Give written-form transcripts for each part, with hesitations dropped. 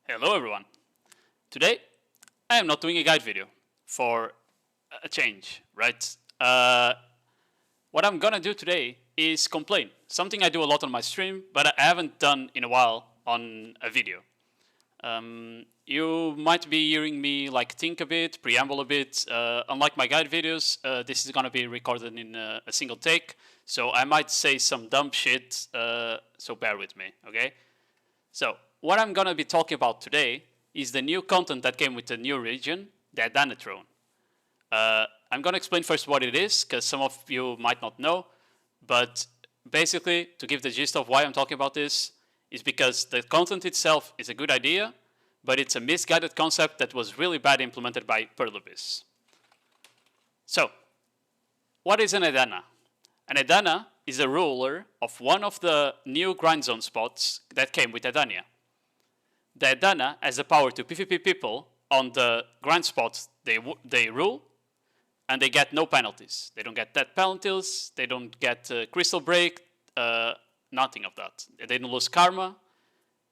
Hello everyone. Today I am not doing a guide video for a change, right? What I'm gonna do today is complain. Something I do a lot on my stream, but I haven't done in a while on a video. You might be hearing me like think a bit, preamble a bit. Unlike my guide videos, this is gonna be recorded in a single take, so I might say some dumb shit, so bear with me, okay? So, what I'm gonna be talking about today is the new content that came with the new region, the Adana throne. I'm gonna explain first what it is, because some of you might not know, but basically, to give the gist of why I'm talking about this, is because the content itself is a good idea, but it's a misguided concept that was really bad implemented by Perlubis. So, what is an Edana? An Edana is a ruler of one of the new grind zone spots that came with Edana. The Edana has the power to PvP people on the grind spots they rule, and they get no penalties. They don't get death penalties, they don't get crystal break, nothing of that. They don't lose karma.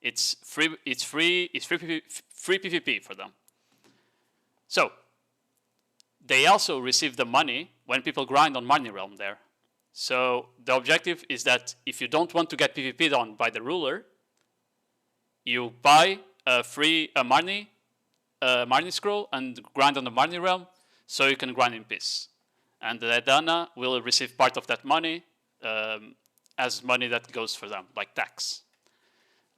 It's free PvP for them. So, they also receive the money when people grind on Money Realm there. So the objective is that if you don't want to get PvP'd on by the ruler, you buy a money scroll and grind on the Money Realm, so you can grind in peace. And the Edana will receive part of that money as money that goes for them, like tax.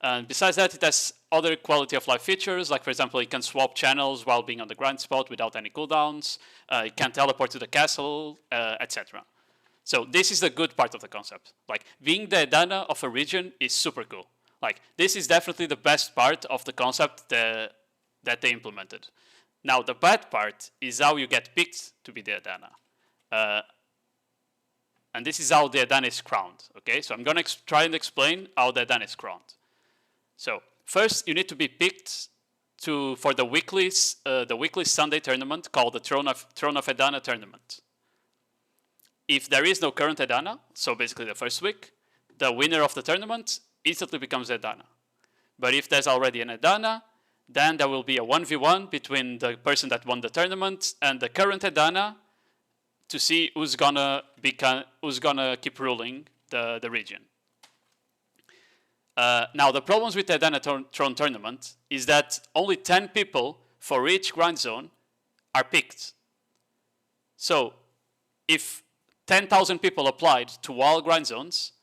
And besides that, it has other quality of life features, like for example, it can swap channels while being on the grind spot without any cooldowns, it can teleport to the castle, etc. So this is the good part of the concept. Like, being the Edana of a region is super cool. Like, this is definitely the best part of the concept that they implemented. Now, the bad part is how you get picked to be the Edana. And this is how the Edana is crowned, okay? So I'm gonna try and explain how the Edana is crowned. So, first you need to be picked for the weekly Sunday tournament called the Throne of Edana tournament. If there is no current Edana, so basically the first week, the winner of the tournament instantly becomes Edana. But if there's already an Edana, then there will be a 1v1 between the person that won the tournament and the current Edana to see who's gonna keep ruling the region. Now, the problems with the Edana Throne tournament is that only 10 people for each grind zone are picked. So, if 10,000 people applied to all grind zones,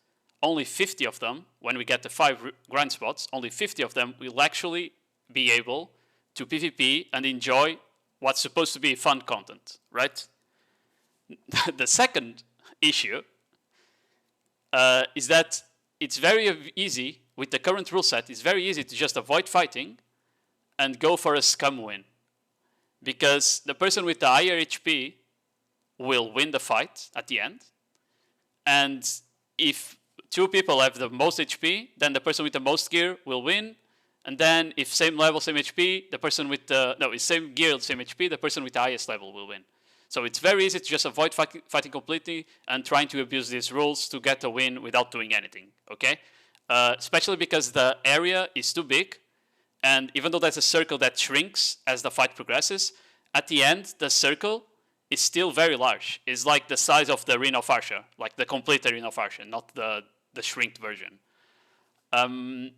only 50 of them, when we get the 5 grind spots, only 50 of them will actually be able to PvP and enjoy what's supposed to be fun content, right? The second issue is that it's very easy, with the current rule set, it's very easy to just avoid fighting and go for a scum win. Because the person with the higher HP will win the fight at the end. And if 2 people have the most HP, then the person with the most gear will win. And then if same level, same HP, the person with same gear, same HP, the person with the highest level will win. So it's very easy to just avoid fighting completely and trying to abuse these rules to get a win without doing anything, okay? Especially because the area is too big, and even though there's a circle that shrinks as the fight progresses, at the end, the circle is still very large. It's like the size of the Arena of Arsha, like the complete Arena of Arsha, not the shrinked version. But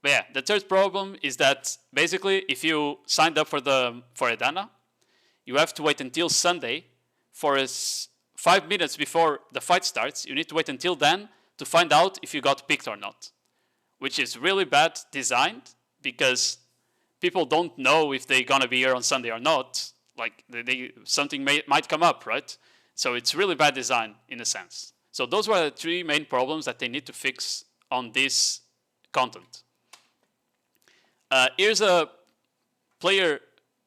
yeah, the third problem is that basically if you signed up for Edana, you have to wait until Sunday for 5 minutes before the fight starts. You need to wait until then to find out if you got picked or not, which is really bad designed because people don't know if they're gonna be here on Sunday or not. Like, something might come up, right? So it's really bad design in a sense. So those were the 3 main problems that they need to fix on this content. Here's a player,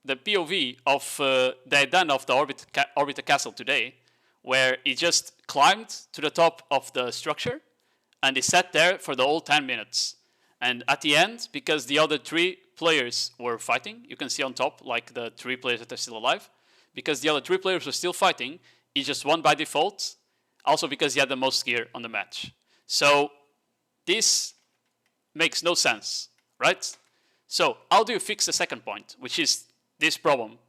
the POV of the Edana of the Orbiter Castle today, where he just climbed to the top of the structure and he sat there for the whole 10 minutes. And at the end, because the other 3 players were fighting, you can see on top, like the 3 players that are still alive, because the other 3 players were still fighting, he just won by default, also because he had the most gear on the match. So this makes no sense, right? So how do you fix the second point, which is this problem?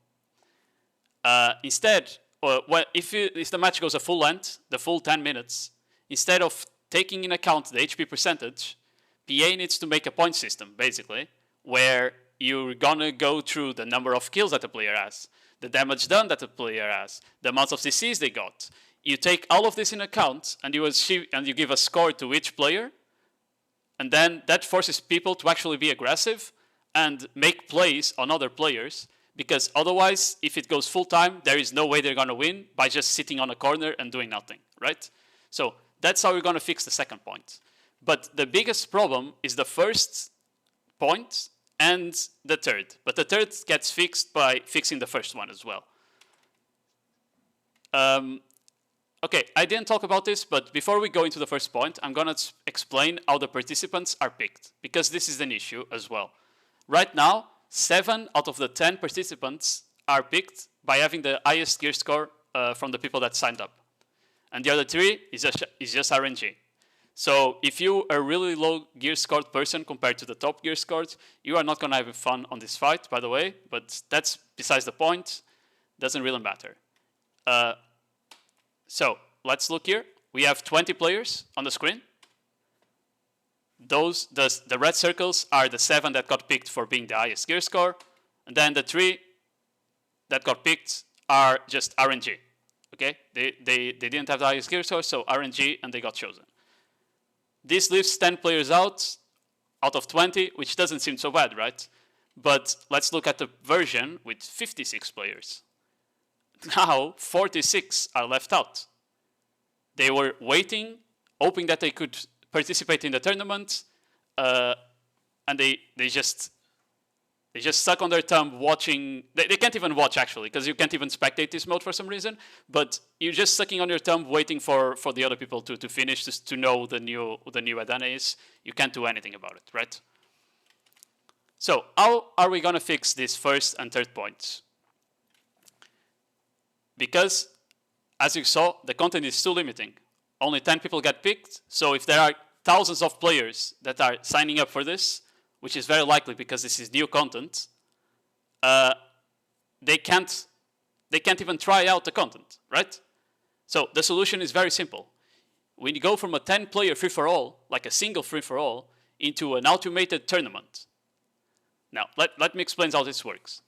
Instead, if the match goes a full length, the full 10 minutes, instead of taking in account the HP percentage, PA needs to make a point system, basically, where you're gonna go through the number of kills that the player has, the damage done that the player has, the amount of CCs they got. You take all of this in account, and you give a score to each player, and then that forces people to actually be aggressive and make plays on other players, because otherwise, if it goes full time, there is no way they're gonna win by just sitting on a corner and doing nothing, right? So that's how we're gonna fix the second point. But the biggest problem is the first point and the third. But the third gets fixed by fixing the first one as well. Okay, I didn't talk about this, but before we go into the first point, I'm gonna explain how the participants are picked, because this is an issue as well. Right now, 7 out of the 10 participants are picked by having the highest gear score from the people that signed up. And the other 3 is just RNG. So if you are a really low gear scored person compared to the top gear scored, you are not going to have fun on this fight, by the way, but that's besides the point. Doesn't really matter. So let's look here. We have 20 players on the screen. The red circles are the 7 that got picked for being the highest gear score, and then the 3 that got picked are just RNG. Okay, they didn't have the highest gear score, so RNG, and they got chosen. This leaves 10 players out of 20, which doesn't seem so bad, right? But let's look at the version with 56 players. Now 46 are left out. They were waiting, hoping that they could participate in the tournament, and they just suck on their thumb watching. They can't even watch, actually, because you can't even spectate this mode for some reason. But you're just sucking on your thumb, waiting for the other people to finish, to know the new Edana is. You can't do anything about it, right? So how are we gonna fix these first and third points? Because, as you saw, the content is still limiting. Only 10 people get picked. So if there are thousands of players that are signing up for this, which is very likely because this is new content, they can't even try out the content, right? So the solution is very simple. We go from a 10-player free-for-all, like a single free-for-all, into an automated tournament. Now, let me explain how this works.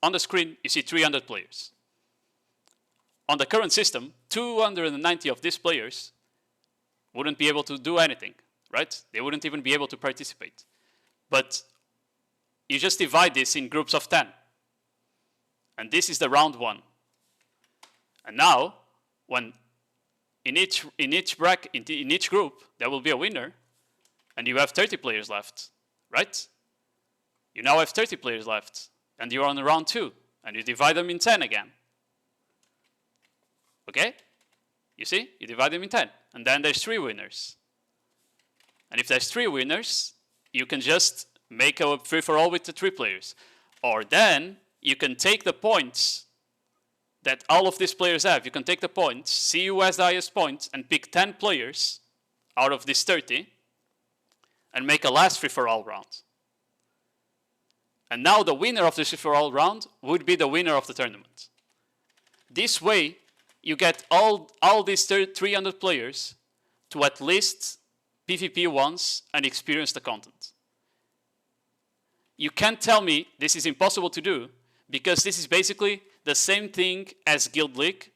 On the screen, you see 300 players. On the current system, 290 of these players wouldn't be able to do anything, right? They wouldn't even be able to participate. But you just divide this in groups of 10. And this is the round 1. And now, when in each group, there will be a winner, and you have 30 players left, right? You now have 30 players left, and you're on round 2, and you divide them in 10 again. Okay? You see? You divide them in 10. And then there's 3 winners. And if there's 3 winners, you can just make a free-for-all with the 3 players. Or then you can take the points that all of these players have. You can take the points, see who has the highest points, and pick 10 players out of these 30 and make a last free-for-all round. And now the winner of the free-for-all round would be the winner of the tournament. This way, you get all these 300 players to at least PvP once and experience the content. You can't tell me this is impossible to do, because this is basically the same thing as Guild League,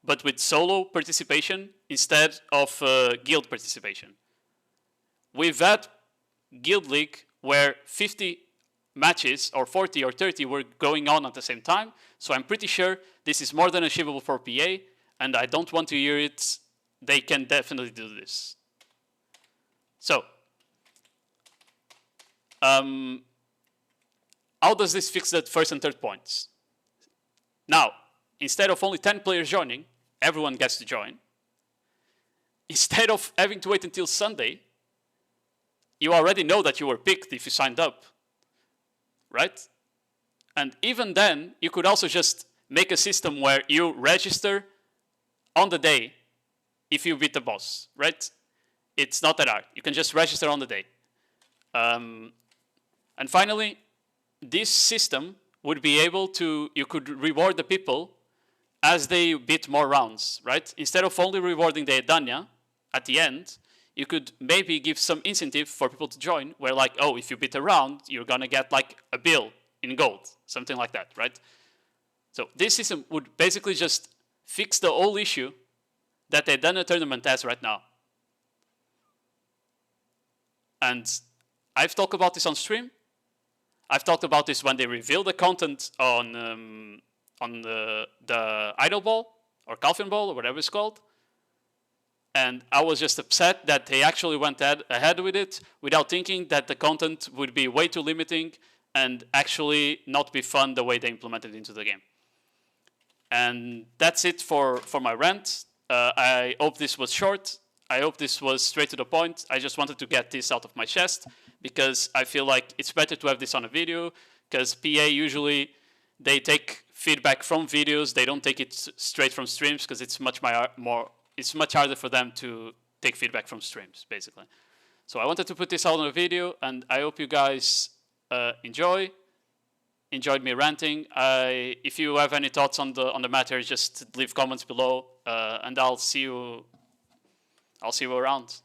but with solo participation instead of guild participation. We've had Guild League where 50 matches, or 40 or 30, were going on at the same time, so I'm pretty sure this is more than achievable for PA, and I don't want to hear it. They can definitely do this. So, how does this fix the first and third points? Now, instead of only 10 players joining, everyone gets to join. Instead of having to wait until Sunday, you already know that you were picked if you signed up, right? And even then, you could also just make a system where you register on the day if you beat the boss, right? It's not that hard. You can just register on the day. And finally, this system would be able to, you could reward the people as they beat more rounds, right? Instead of only rewarding the Edana at the end, you could maybe give some incentive for people to join, where like, oh, if you beat a round, you're gonna get like a bill in gold, something like that, right? So this system would basically just fix the whole issue that the Adana tournament has right now. And I've talked about this on stream. I've talked about this when they reveal the content on the Idol Ball or Calvin Ball or whatever it's called. And I was just upset that they actually went ahead with it without thinking that the content would be way too limiting and actually not be fun the way they implemented it into the game. And that's it for my rant. I hope this was short. I hope this was straight to the point. I just wanted to get this out of my chest because I feel like it's better to have this on a video, because PA usually, they take feedback from videos. They don't take it straight from streams because it's much harder for them to take feedback from streams, basically. So I wanted to put this out on a video, and I hope you guys enjoyed me ranting. If you have any thoughts on the matter, just leave comments below, and I'll see you around.